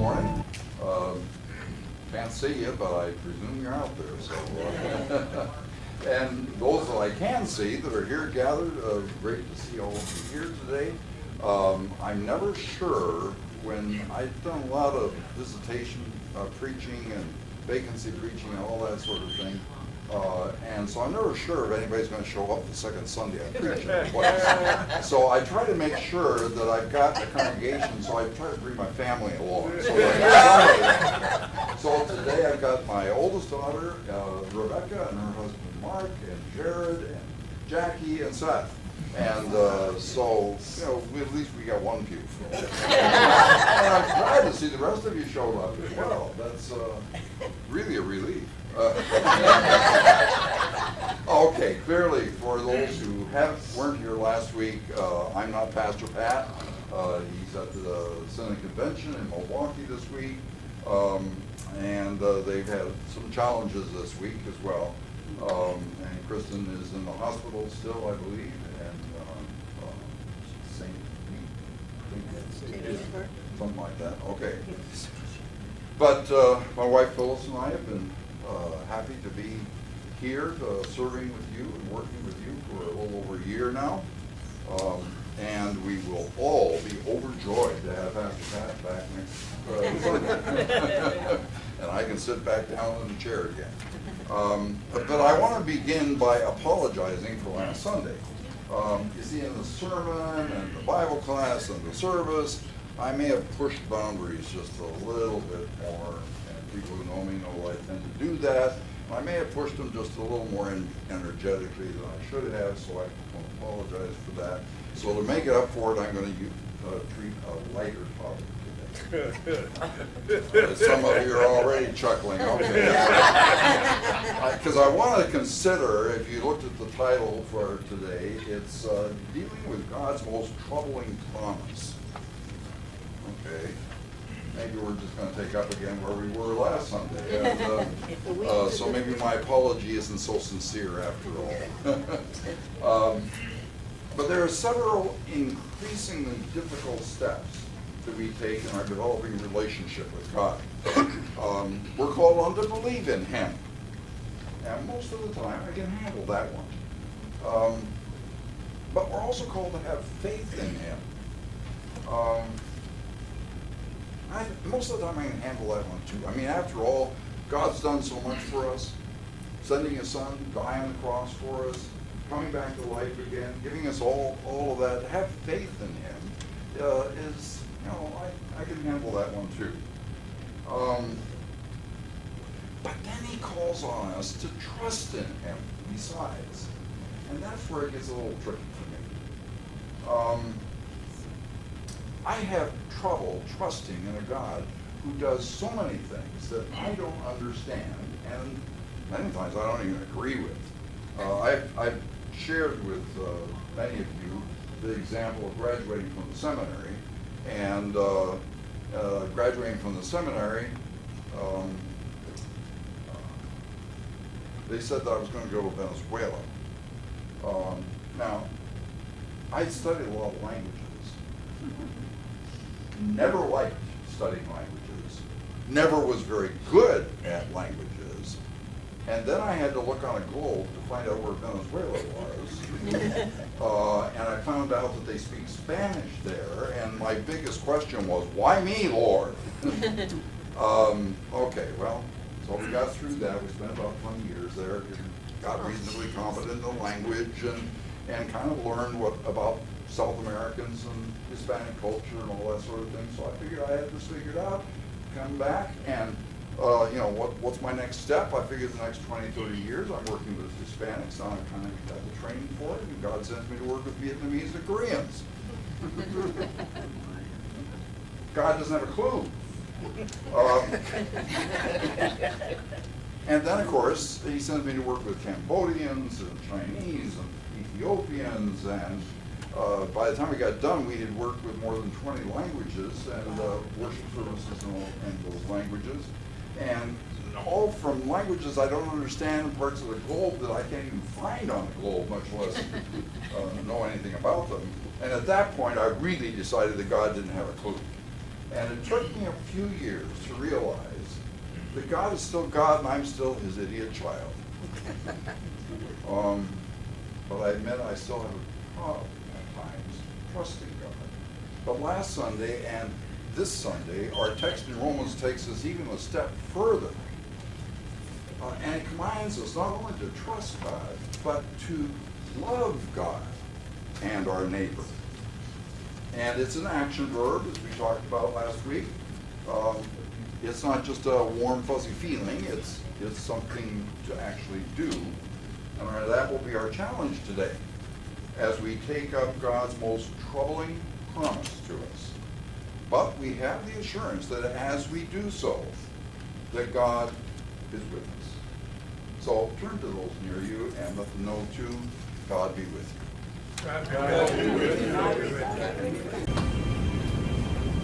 morning. Can't see you, but I presume you're out there. So, and those that I can see that are here gathered, great to see all of you here today. I'm never sure when I've done a lot of visitation preaching and vacancy preaching and all that sort of thing. And so I'm never sure if anybody's going to show up the second Sunday I'm preaching. So I try to make sure that I've got the congregation, so I try to bring my family along. So today I've got my oldest daughter, Rebecca, and her husband Mark, and Jared, and Jackie, and Seth. And so, you know, at least we got one pew full. And I'm glad to see the rest of you showed up as well. That's really a relief. Okay, clearly, for those who weren't here last week, I'm not Pastor Pat. He's at the Synod Convention in Milwaukee this week, and they've had some challenges this week as well. And Kristen is in the hospital still, I believe, and St. Pete, something like that. Okay. But my wife Phyllis and I have been happy to be here serving with you and working with you for a little over a year now. And we will all be overjoyed to have Pastor Pat back next Sunday. And I can sit back down in the chair again. But I want to begin by apologizing for last Sunday. You see, in the sermon and the Bible class and the service, I may have pushed boundaries just a little bit more. People who know me know I tend to do that. I may have pushed them just a little more energetically than I should have, so I want to apologize for that. So to make it up for it, I'm going to treat a lighter topic today. Some of you are already chuckling, okay. Because I want to consider, if you looked at the title for today, it's dealing with God's most troubling promise. Okay. Maybe we're just going to take up again where we were last Sunday. And, so maybe my apology isn't so sincere after all. But there are several increasingly difficult steps that we take in our developing relationship with God. We're called on to believe in Him. And most of the time I can handle that one. But we're also called to have faith in Him. Most of the time I can handle that one too. I mean, after all, God's done so much for us. Sending His Son, dying on the cross for us, coming back to life again, giving us all of that. To have faith in Him is, you know, I can handle that one too. But then He calls on us to trust in Him besides. And that's where it gets a little tricky for me. I have trouble trusting in a God who does so many things that I don't understand, and many times I don't even agree with. I've shared with many of you the example of graduating from the seminary, and graduating from the seminary, they said that I was going to go to Venezuela. Now, I studied a lot of languages. Never liked studying languages, never was very good at languages, and then I had to look on a globe to find out where Venezuela was, and I found out that they speak Spanish there, and my biggest question was, why me, Lord? Okay, well, so we got through that. We spent about 20 years there, got reasonably competent in the language, and kind of learned about South Americans and Hispanic culture and all that sort of thing. So I figured I had this figured out, come back, and you know, what's my next step? I figured the next 20, 30 years I'm working with Hispanics, so I kind of got the training for it, and God sends me to work with Vietnamese and Koreans. God doesn't have a clue. And then, of course, He sends me to work with Cambodians and Chinese and Ethiopians, and by the time we got done, we had worked with more than 20 languages and worship services in those languages. And all from languages I don't understand, parts of the globe that I can't even find on the globe, much less know anything about them. And at that point, I really decided that God didn't have a clue. And it took me a few years to realize that God is still God and I'm still his idiot child. But I admit I still have a problem at times trusting God. But last Sunday and this Sunday, our text in Romans takes us even a step further. And it commands us not only to trust God, but to love God and our neighbor. And it's an action verb, as we talked about last week. It's not just a warm, fuzzy feeling. It's something to actually do. And that will be our challenge today as we take up God's most troubling promise to us. But we have the assurance that as we do so, that God is with us. So turn to those near you and let them know too, God be with you. God be with you.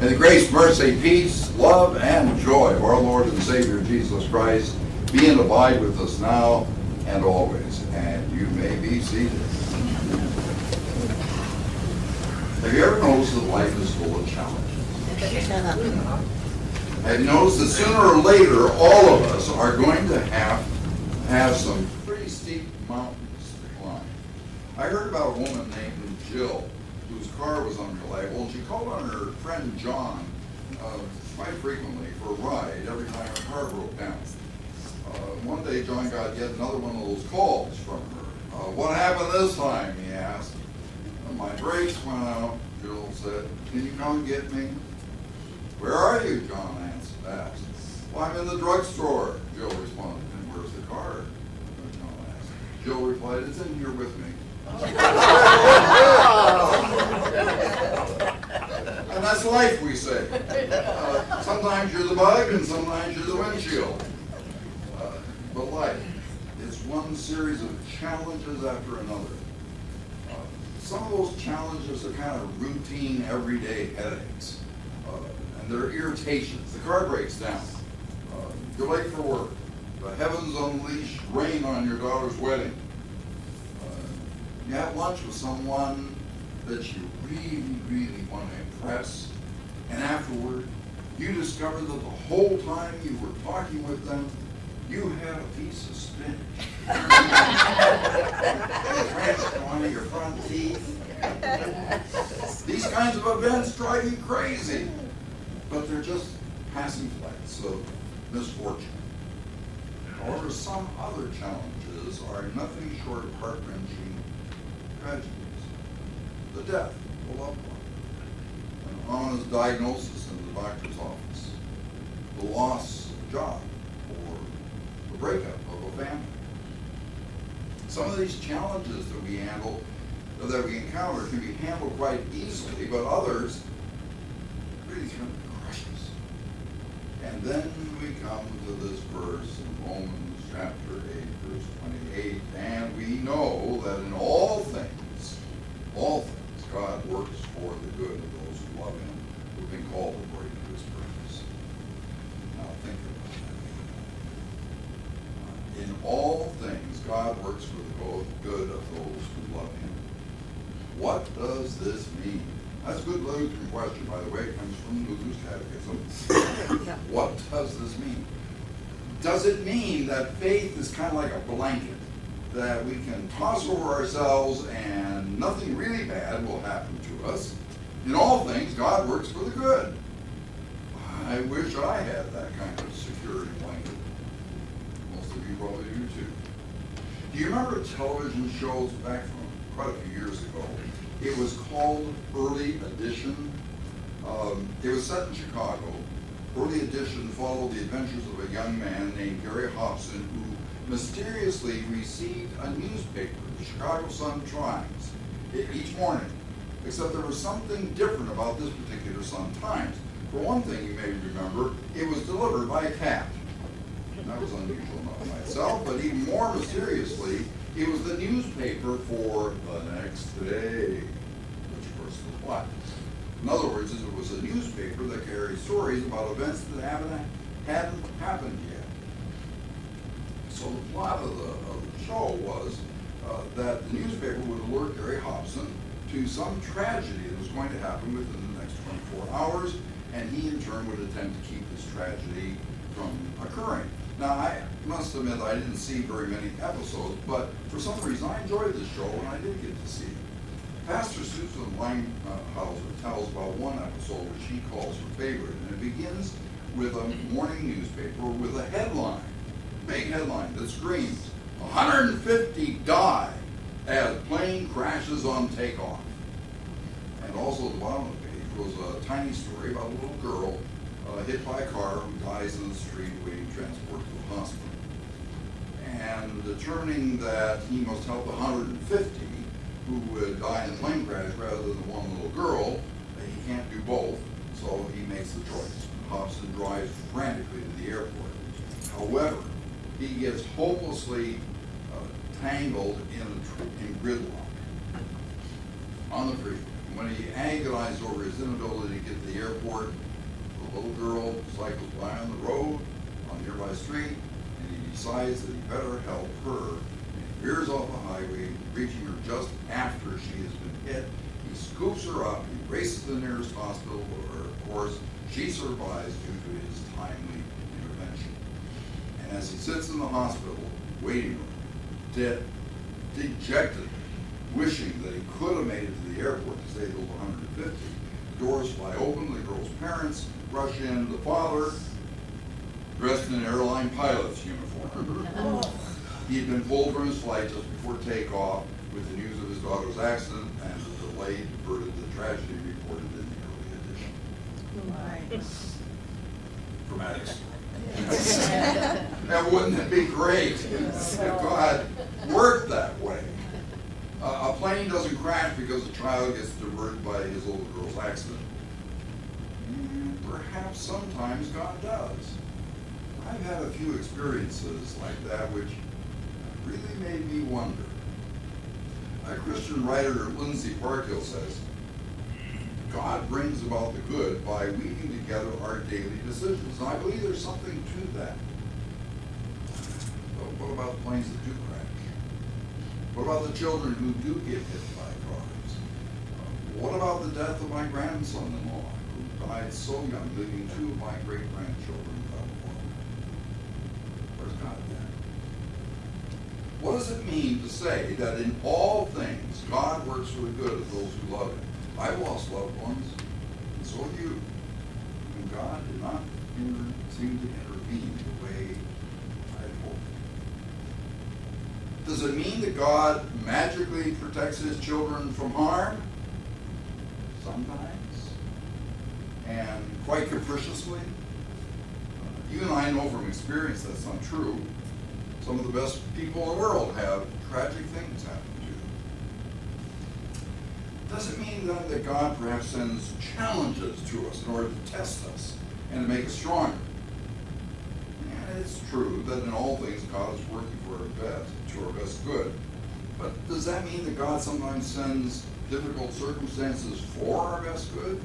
May the grace, mercy, peace, love, and joy of our Lord and Savior Jesus Christ be and abide with us now and always. And you may be seated. Have you ever noticed that life is full of challenges? Have you noticed that sooner or later all of us are going to have some pretty steep mountains to climb? I heard about a woman named Jill whose car was unreliable, and she called on her friend John quite frequently for a ride every time her car broke down. One day John got yet another one of those calls from her. What happened this time, he asked. My brakes went out, Jill said. Can you come get me? Where are you, John asked. Well, I'm in the drugstore, Jill responded. And where's the car? John asked. Jill replied, it's in here with me. And that's life, we say. Sometimes you're the bug and sometimes you're the windshield. But life is one series of challenges after another. Some of those challenges are kind of routine, everyday headaches. And they're irritations. The car breaks down. You're late for work. The heavens unleash rain on your daughter's wedding. You have lunch with someone that you really, really want to impress. And afterward, you discover that the whole time you were talking with them, you had a piece of spinach. Entrenched one of your front teeth. These kinds of events drive you crazy, but they're just passing flights of misfortune. However, some other challenges are nothing short of heart-wrenching tragedies. The death of a loved one, an ominous diagnosis in the doctor's office, the loss of a job, or the breakup of a family. Some of these challenges that we encounter can be handled quite easily, but others really can crush us. And then we come to this verse in Romans chapter 8, verse 28, and we know that in all things, God works for the good of those who love him, who've been called according to his purpose. Now think about that. In all things, God works for the good of those who love him. What does this mean? That's a good Lutheran question, by the way. It comes from Luther's Catechism. What does this mean? Does it mean that faith is kind of like a blanket that we can toss over ourselves and nothing really bad will happen to us? In all things, God works for the good. I wish I had that kind of security blanket. Most of you probably do too. Do you remember television shows back from quite a few years ago? It was called Early Edition. It was set in Chicago. Early Edition followed the adventures of a young man named Gary Hobson who mysteriously received a newspaper, the Chicago Sun-Times, each morning. Except there was something different about this particular Sun-Times. For one thing, you may remember, it was delivered by a cat. That was unusual enough by itself, but even more mysteriously, it was the newspaper for the next day, which of course was what? In other words, it was a newspaper that carried stories about events that hadn't happened yet. So the plot of the show was that the newspaper would alert Gary Hobson to some tragedy that was going to happen within the next 24 hours, and he in turn would attempt to keep this tragedy from occurring. Now, I must admit I didn't see very many episodes, but for some reason I enjoyed this show and I did get to see it. Pastor Susan Limehouse tells about one episode which she calls her favorite, and it begins with a morning newspaper with a headline, big headline that screams, 150 die as plane crashes on takeoff. And also at the bottom of the page was a tiny story about a little girl hit by a car who dies in the street awaiting transport to the hospital. And determining that he must help the 150 who would die in a plane crash rather than one little girl, he can't do both, so he makes the choice. Hops and drives frantically to the airport. However, he gets hopelessly tangled in gridlock on the freeway. When he agonizes over his inability to get to the airport, the little girl cycles by on the road, on a nearby street, and he decides that he better help her. And he veers off the highway, reaching her just after she has been hit. He scoops her up, he races to the nearest hospital, where, of course, she survives due to his timely intervention. And as he sits in the hospital waiting room, dejected, wishing that he could have made it to the airport to save those 150, the doors fly open, the girl's parents rush in, the father, dressed in an airline pilot's uniform. He had been pulled from his flight just before takeoff with the news of his daughter's accident, and the delay diverted the tragedy reported in the early edition. Dramatic. Now, wouldn't it be great if God worked that way? A plane doesn't crash because a child gets diverted by his little girl's accident. Perhaps sometimes God does. I've had a few experiences like that which really made me wonder. A Christian writer, Lindsay Parkhill, says, God brings about the good by weaving together our daily decisions. And I believe there's something to that. But what about the planes that do crash? What about the children who do get hit by cars? What about the death of my grandson-in-law, who died so young, leaving two of my great-grandchildren without a father? Where's God then? What does it mean to say that in all things God works for the good of those who love Him? I've lost loved ones, and so have you. And God did not seem to intervene the way I had hoped. Does it mean that God magically protects His children from harm? Sometimes. And quite capriciously. You and I know from experience that's not true. Some of the best people in the world have tragic things happen to them. Does it mean then that God perhaps sends challenges to us in order to test us and to make us stronger? And it's true that in all things God is working for our best, to our best good. But does that mean that God sometimes sends difficult circumstances for our best good?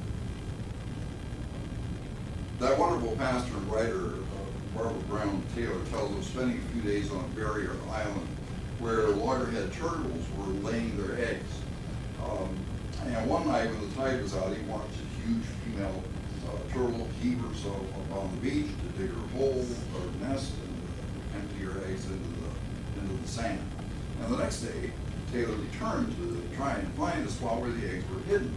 That wonderful pastor and writer, Barbara Brown Taylor, tells of spending a few days on a barrier island where loggerhead turtles were laying their eggs. And one night when the tide was out, he watched a huge female turtle heave herself up on the beach to dig her hole, or nest, and empty her eggs into the sand. And the next day, Taylor returned to try and find the spot where the eggs were hidden.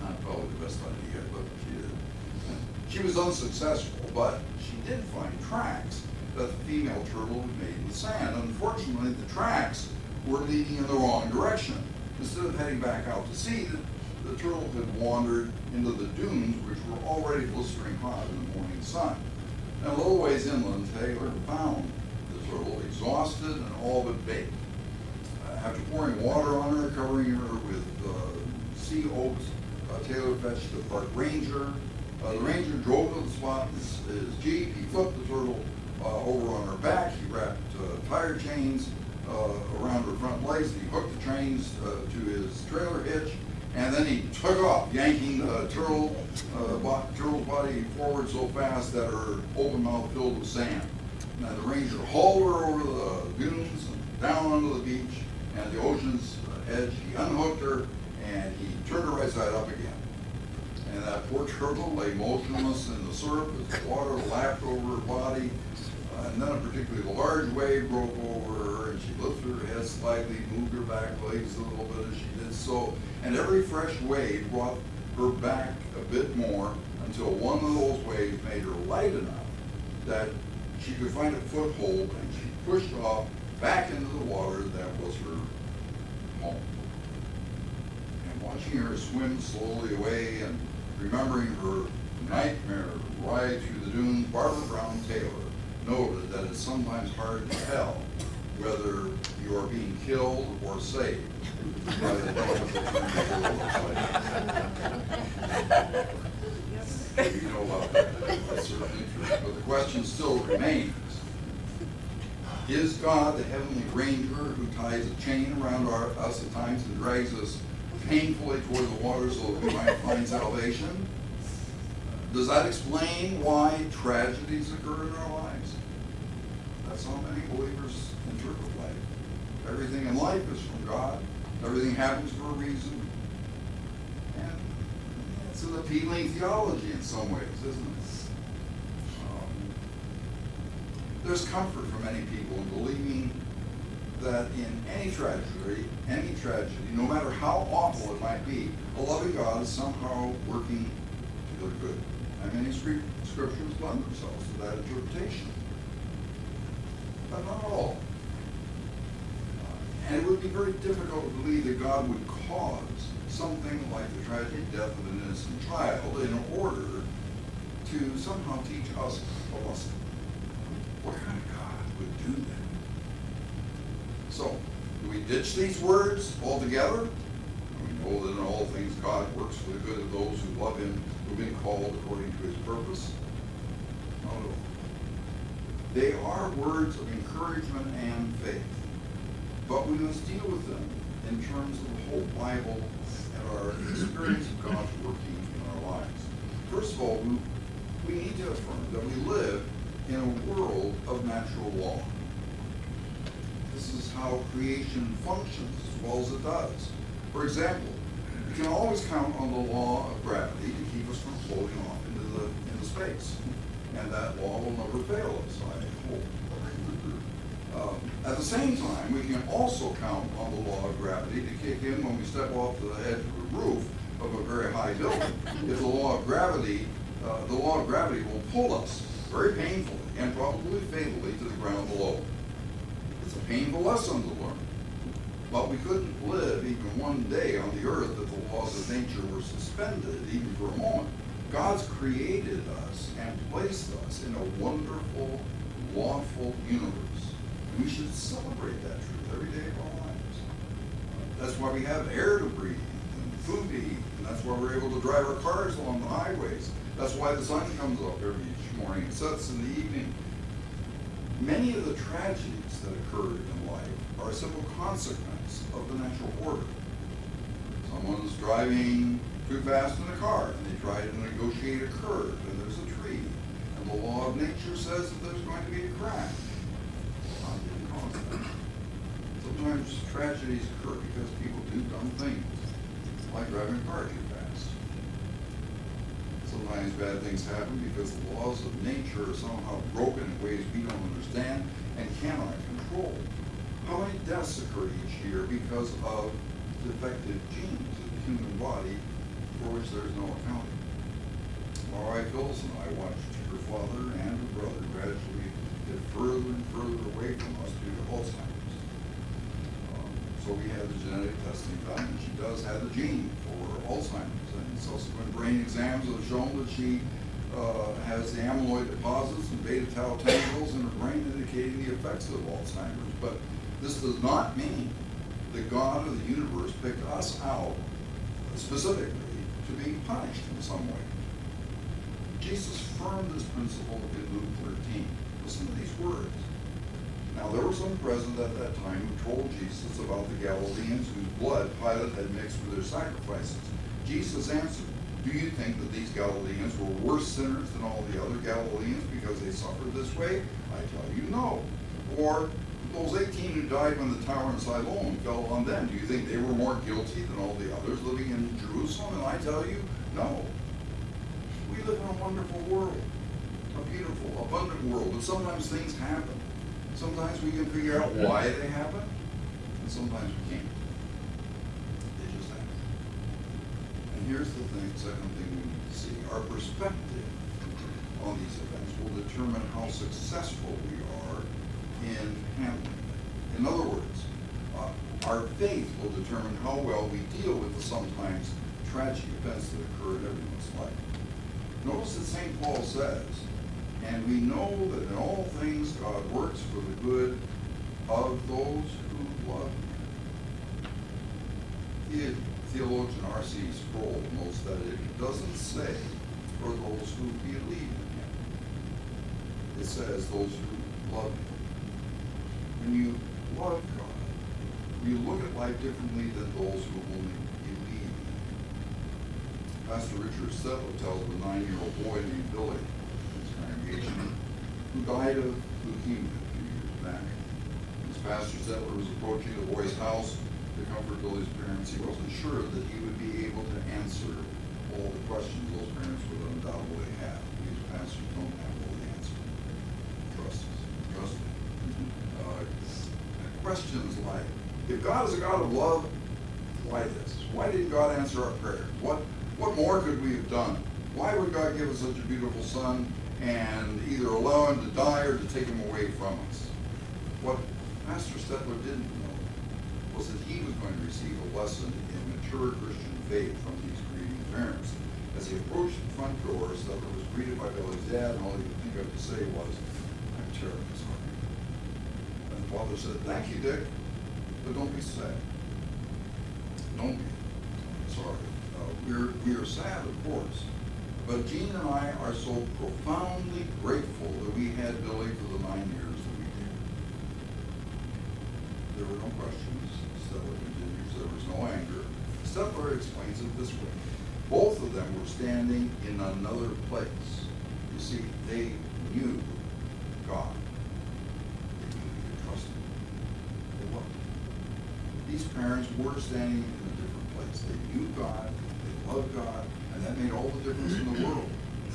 Not probably the best idea, but she did. She was unsuccessful, but she did find tracks that the female turtle had made in the sand. Unfortunately, the tracks were leading in the wrong direction. Instead of heading back out to sea, the turtle had wandered into the dunes, which were already blistering hot in the morning sun. And a little ways inland, Taylor found the turtle exhausted and all but baked. After pouring water on her, covering her with sea oats, Taylor fetched the park ranger. The ranger drove to the spot in his Jeep. He flipped the turtle over on her back. He wrapped tire chains around her front legs. He hooked the chains to his trailer hitch, and then he took off, yanking the turtle's body forward so fast that her open mouth filled with sand. Now the ranger hauled her over the dunes and down onto the beach and the ocean's edge. He unhooked her and he turned her right side up again. And that poor turtle lay motionless in the surf as the water lapped over her body. And then a particularly large wave broke over her, and she lifted her head slightly, moved her back legs a little bit as she did so. And every fresh wave brought her back a bit more until one of those waves made her light enough that she could find a foothold, and she pushed off back into the water that was her home. And watching her swim slowly away and remembering her nightmare ride through the dunes, Barbara Brown Taylor noted that it's sometimes hard to tell whether you are being killed or saved by the moment that you know about that. That's certainly true. But the question still remains, is God the heavenly ranger who ties a chain around us at times and drags us painfully toward the water so that we might find salvation? Does that explain why tragedies occur in our lives? That's how many believers interpret life. Everything in life is from God. Everything happens for a reason. And it's an appealing theology in some ways, isn't it? There's comfort for many people in believing that in any tragedy, no matter how awful it might be, a loving God is somehow working to their good. And many scriptures lend themselves to that interpretation. But not all. And it would be very difficult to believe that God would cause something like the tragic death of an innocent child in order to somehow teach us a lesson. What kind of God would do that? So, do we ditch these words altogether? We know that in all things God works for the good of those who love Him, who have been called according to His purpose. Not at all. They are words of encouragement and faith, but we must deal with them in terms of the whole Bible and our experience of God's working in our lives. First of all, we need to affirm that we live in a world of natural law. This is how creation functions as well as it does. For example, we can always count on the law of gravity to keep us from floating off into space. And that law will never fail us, I hope. At the same time, we can also count on the law of gravity to kick in when we step off the edge of the roof of a very high building. If the law of gravity will pull us very painfully and probably fatally to the ground below. It's a painful lesson to learn. But we couldn't live even one day on the earth if the laws of nature were suspended even for a moment. God's created us and placed us in a wonderful, lawful universe. And we should celebrate that truth every day of our lives. That's why we have air to breathe and food to eat. And that's why we're able to drive our cars along the highways. That's why the sun comes up every morning and sets in the evening. Many of the tragedies that occur in life are a simple consequence of the natural order. Someone's driving too fast in a car, and they try to negotiate a curve, and there's a tree, and the law of nature says that there's going to be a crash. God didn't cause that. Sometimes tragedies occur because people do dumb things, like driving a car too fast. Sometimes bad things happen because the laws of nature are somehow broken in ways we don't understand and cannot control. How many deaths occur each year because of defective genes in the human body for which there is no accounting? My wife Phyllis and I watched her father and her brother gradually get further and further away from us due to Alzheimer's. So we had the genetic testing done, and she does have the gene for Alzheimer's. And subsequent brain exams have shown that she has the amyloid deposits and beta tau tangles in her brain indicating the effects of Alzheimer's. But this does not mean that God of the universe picked us out specifically to be punished in some way. Jesus affirmed this principle in Luke 13. Listen to these words. Now there were some present at that time who told Jesus about the Galileans whose blood Pilate had mixed with their sacrifices. Jesus answered, "Do you think that these Galileans were worse sinners than all the other Galileans because they suffered this way? I tell you, no. Or those 18 who died when the tower in Siloam fell on them, do you think they were more guilty than all the others living in Jerusalem? And I tell you, no. We live in a wonderful world, a beautiful, abundant world, but sometimes things happen. Sometimes we can figure out why they happen, and sometimes we can't. They just happen. And here's the second thing we need to see. Our perspective on these events will determine how successful we are in handling them. In other words, our faith will determine how well we deal with the sometimes tragic events that occur in everyone's life. Notice that St. Paul says, and we know that in all things God works for the good of those who love Him. Theologian R.C. Sproul notes that it doesn't say for those who believe in Him. It says those who love Him. When you love God, you look at life differently than those who only believe in Him. Pastor Richard Settler tells of a 9-year-old boy named Billy in his congregation who died of leukemia a few years back. As Pastor Settler was approaching the boy's house to comfort Billy's parents, he wasn't sure that he would be able to answer all the questions those parents would undoubtedly have. These pastors don't have all the answers. Trust us. Trust me. Questions like, if God is a God of love, why this? Why didn't God answer our prayers? What more could we have done? Why would God give us such a beautiful son and either allow him to die or to take him away from us? What Pastor Stetler didn't know was that he was going to receive a lesson in mature Christian faith from these grieving parents. As he approached the front door, Stetler was greeted by Billy's dad, and all he could think of to say was, "I'm terribly sorry." And the father said, "Thank you, Dick, but don't be sad. Don't be sorry. We are sad, of course, but Jean and I are so profoundly grateful that we had Billy for the 9 years that we did." There were no questions. Stetler continues. There was no anger. Stetler explains it this way. Both of them were standing in another place. You see, they knew God. They knew they could trust Him. They loved Him. These parents were standing in a different place. They knew God. Loved God, and that made all the difference in the world.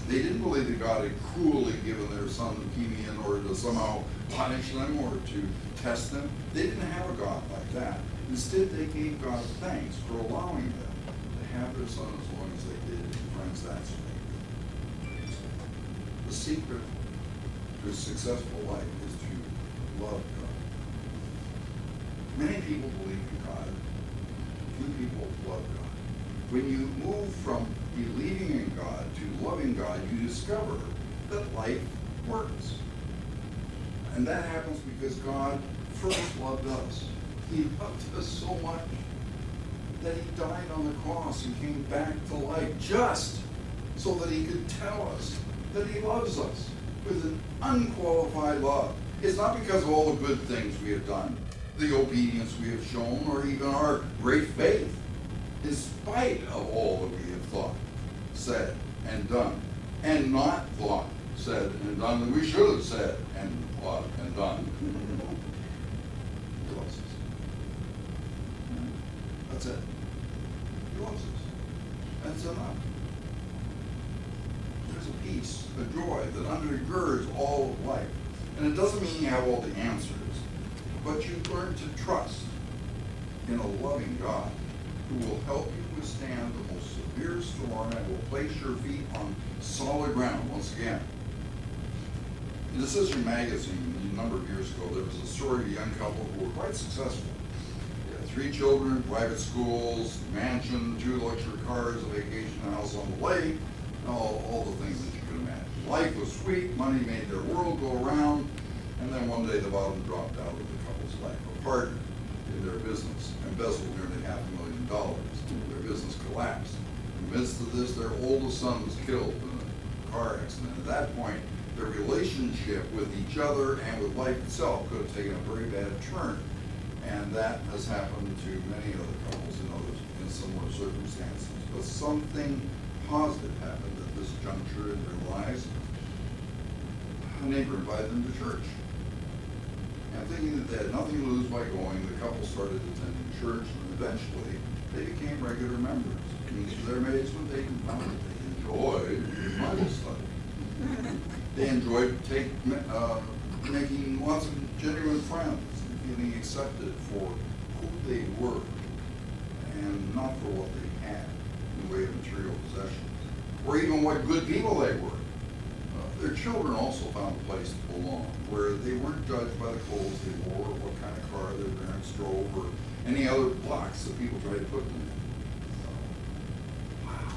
They didn't believe that God had cruelly given their son leukemia in order to somehow punish them or to test them. They didn't have a God like that. Instead, they gave God thanks for allowing them to have their son as long as they did. And friends, that's faith. The secret to a successful life is to love God. Many people believe in God. Few people love God. When you move from believing in God to loving God, you discover that life works. And that happens because God first loved us. He loved us so much that He died on the cross and came back to life just so that He could tell us that He loves us with an unqualified love. It's not because of all the good things we have done, the obedience we have shown, or even our great faith. In spite of all that we have thought, said, and done, and not thought, said, and done that we should have said, and thought, and done. He loves us. That's it. He loves us. That's enough. There's a peace, a joy that undergirds all of life. And it doesn't mean you have all the answers, but you learn to trust in a loving God who will help you withstand the most severe storm and will place your feet on solid ground once again. In Decision magazine a number of years ago, there was a story of a young couple who were quite successful. They had 3 children, private schools, mansion, 2 luxury cars, a vacation house on the lake, all the things that you can imagine. Life was sweet, money made their world go around, and then one day the bottom dropped out of the couple's life. A partner in their business embezzled nearly $500,000. Their business collapsed. In the midst of this, their oldest son was killed in a car accident. At that point, their relationship with each other and with life itself could have taken a very bad turn. And that has happened to many other couples in similar circumstances. But something positive happened at this juncture in their lives. A neighbor invited them to church. And thinking that they had nothing to lose by going, the couple started attending church, and eventually they became regular members. Each of their mates, when they found that they enjoyed Bible study. They enjoyed making lots of genuine friends and feeling accepted for who they were and not for what they had in the way of material possessions, or even what good people they were. Their children also found a place to belong, where they weren't judged by the clothes they wore, or what kind of car their parents drove, or any other blocks that people try to put them in. Wow.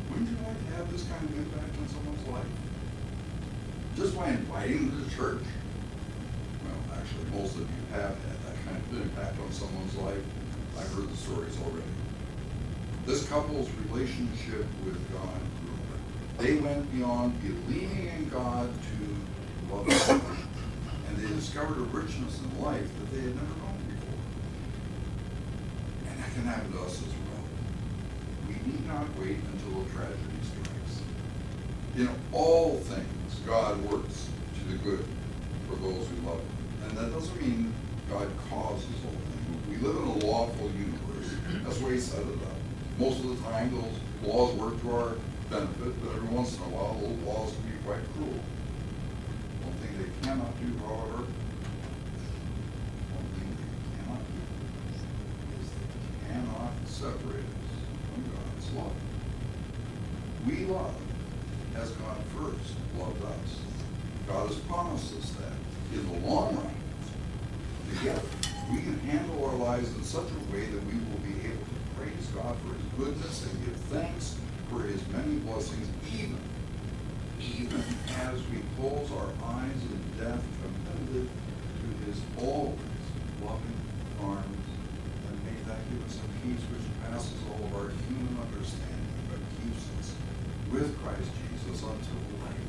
Wouldn't you like to have this kind of impact on someone's life? Just by inviting them to church? Well, actually, most of you have had that kind of impact on someone's life. I've heard the stories already. This couple's relationship with God grew. They went beyond believing in God to love God, and they discovered a richness in life that they had never known before. And that can happen to us as well. We need not wait until a tragedy strikes. In all things, God works to the good for those who love Him. And that doesn't mean God causes all things. We live in a lawful universe. That's the way He set it up. Most of the time, those laws work to our benefit, but every once in a while, those laws can be quite cruel. One thing they cannot do, however, is they cannot separate us from God's love. We love as God first loved us. God has promised us that in the long run, together, we can handle our lives in such a way that we will be able to praise God for His goodness and give thanks for His many blessings, even as we close our eyes in death, commended to His always loving arms. And may that give us a peace which passes all of our human understanding, but keeps us with Christ Jesus until life